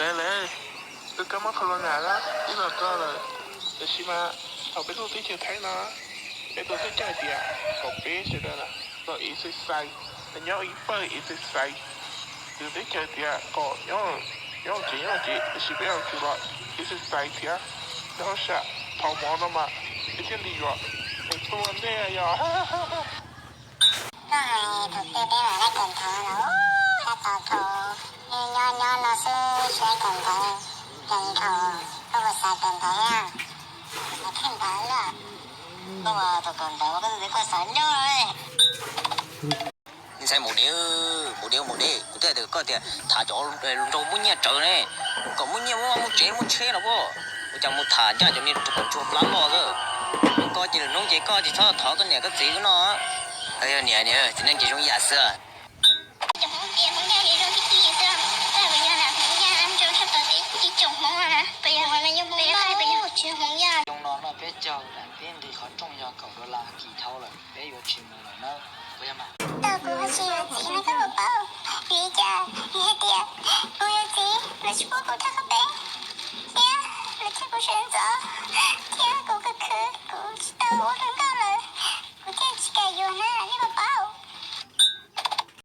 来，这干嘛考了难了？你老搞了，这起码后边都得去睇啦，你都得จ่ายเดียก็เป๊ะใช่ไหมล่ะก็อีสิใส่แต่ย้อนอีเปิดอีสิใส่ดูได้จ่ายเดียก็ย้อนจี是不要去了，อีสิใส่เดีย然后是跑毛了嘛，一些利润，你做那样，哈哈哈哈。ก็ให้ถูกซื้อไปมาได้เกินทางแล้วถ้าต่อโถย้อนเราซื้อช่วยเกินทางอย่างเขาก็ภาษาเกินทางอ่ะมาขึ้นทางแล้วก็ว่าตัวเกินทางก็จะได้ก็สอนย้อนเลย你才冇的，我在这个点他叫找母年走呢，个母年我这么车了不，我讲我他家就你这个就拉老个，搞起弄起搞起他个那个这个呢，哎呀娘娘，今天这种颜色。用了那别叫人变得和重要搞了垃圾头了，别有趣没了呢，不要嘛。到古河去有几那个宝宝，鱼家鱼爹，不有几，那是波波他和贝，爹，那这不选择。